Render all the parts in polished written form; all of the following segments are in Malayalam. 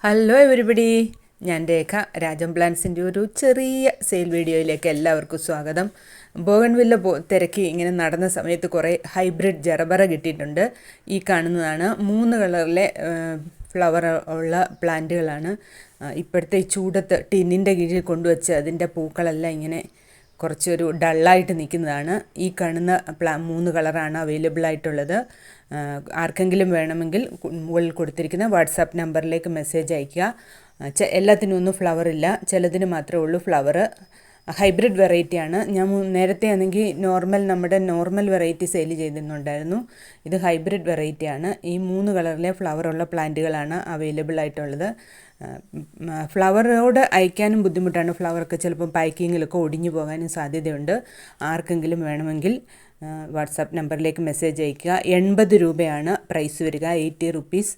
ഹലോ എവരിബഡി, ഞാൻ രേഖ. രാജം പ്ലാൻസിൻ്റെ ഒരു ചെറിയ സെയിൽ വീഡിയോയിലേക്ക് എല്ലാവർക്കും സ്വാഗതം. ബോഗൺവില്ല തിരക്കി ഇങ്ങനെ നടന്ന സമയത്ത് കുറേ ഹൈബ്രിഡ് ജറബറ കിട്ടിയിട്ടുണ്ട്. ഈ കാണുന്നതാണ് 3 കളറിലെ ഫ്ലവർ ഉള്ള പ്ലാന്റുകളാണ്. ഇപ്പോഴത്തെ ഈ ചൂടത്ത് ടിന്നിൻ്റെ കീഴിൽ കൊണ്ടുവച്ച് അതിൻ്റെ പൂക്കളെല്ലാം ഇങ്ങനെ കുറച്ചൊരു ഡള്ളായിട്ട് നിൽക്കുന്നതാണ്. ഈ കാണുന്ന 3 കളറാണ് അവൈലബിൾ ആയിട്ടുള്ളത്. ആർക്കെങ്കിലും വേണമെങ്കിൽ മുകളിൽ കൊടുത്തിരിക്കുന്ന വാട്സാപ്പ് നമ്പറിലേക്ക് മെസ്സേജ് അയയ്ക്കുക. എല്ലാത്തിനും ഒന്നും ഫ്ലവർ ഇല്ല, ചിലതിന് മാത്രമേ ഉള്ളൂ ഫ്ലവർ. ഹൈബ്രിഡ് വെറൈറ്റിയാണ്. ഞാൻ നേരത്തെ ആണെങ്കിൽ നമ്മുടെ നോർമൽ വെറൈറ്റി സെയിൽ ചെയ്തിരുന്നുണ്ടായിരുന്നു. ഇത് ഹൈബ്രിഡ് വെറൈറ്റിയാണ്. ഈ 3 കളറിലെ ഫ്ലവറുള്ള പ്ലാന്റുകളാണ് അവൈലബിൾ ആയിട്ടുള്ളത്. ഫ്ലവറോട് അയക്കാനും ബുദ്ധിമുട്ടാണ്. ഫ്ലവറൊക്കെ ചിലപ്പോൾ പാക്കിങ്ങിലൊക്കെ ഒടിഞ്ഞു പോകാനും സാധ്യതയുണ്ട്. ആർക്കെങ്കിലും വേണമെങ്കിൽ വാട്സാപ്പ് നമ്പറിലേക്ക് മെസ്സേജ് അയയ്ക്കുക. 80 രൂപയാണ് പ്രൈസ് വരിക, 80 റുപ്പീസ്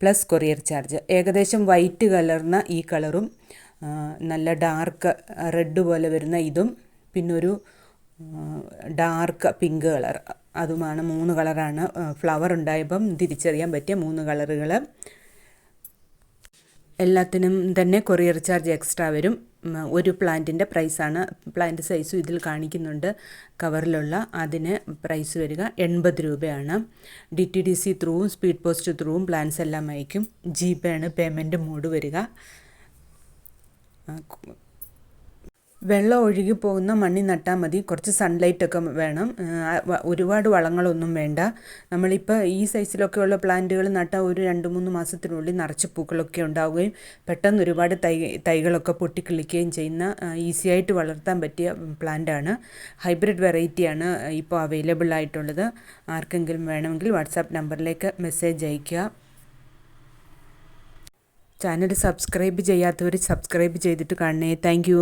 പ്ലസ് കൊറിയർ ചാർജ്. ഏകദേശം വൈറ്റ് കലർന്ന ഈ കളറും നല്ല ഡാർക്ക് റെഡ് പോലെ വരുന്ന ഇതും പിന്നൊരു ഡാർക്ക് പിങ്ക് കളർ അതുമാണ്. 3 കളറാണ് ഫ്ലവർ ഉണ്ടായപ്പം തിരിച്ചറിയാൻ പറ്റിയ 3 കളറുകൾ. എല്ലാത്തിനും തന്നെ കൊറിയർ ചാർജ് എക്സ്ട്രാ വരും. ഒരു പ്ലാന്റിൻ്റെ പ്രൈസാണ്, പ്ലാന്റ് സൈസും ഇതിൽ കാണിക്കുന്നുണ്ട് കവറിലുള്ള. അതിന് പ്രൈസ് വരിക 80 രൂപയാണ്. DTDC ത്രൂവും സ്പീഡ് പോസ്റ്റ് ത്രൂവും പ്ലാൻസ് എല്ലാം അയക്കും. GPay ആണ് പേയ്മെൻറ്റ് മോഡ് വരിക. വെള്ളം ഒഴുകി പോകുന്ന മണ്ണിൽ നട്ടാൽ മതി. കുറച്ച് സൺലൈറ്റൊക്കെ വേണം. ഒരുപാട് വളങ്ങളൊന്നും വേണ്ട. നമ്മളിപ്പോൾ ഈ സൈസിലൊക്കെയുള്ള പ്ലാന്റുകൾ നട്ടാൽ ഒരു 2-3 മാസത്തിനുള്ളിൽ നിറച്ച് പൂക്കളൊക്കെ ഉണ്ടാവുകയും പെട്ടെന്ന് ഒരുപാട് തൈകളൊക്കെ പൊട്ടിക്കിളിക്കുകയും ചെയ്യുന്ന ഈസിയായിട്ട് വളർത്താൻ പറ്റിയ പ്ലാന്റാണ്. ഹൈബ്രിഡ് വെറൈറ്റിയാണ് ഇപ്പോൾ അവൈലബിൾ ആയിട്ടുള്ളത്. ആർക്കെങ്കിലും വേണമെങ്കിൽ വാട്സാപ്പ് നമ്പറിലേക്ക് മെസ്സേജ് അയയ്ക്കുക. ചാനൽ സബ്സ്ക്രൈബ് ചെയ്യാത്തവർ സബ്സ്ക്രൈബ് ചെയ്തിട്ട് കാണണേ. താങ്ക്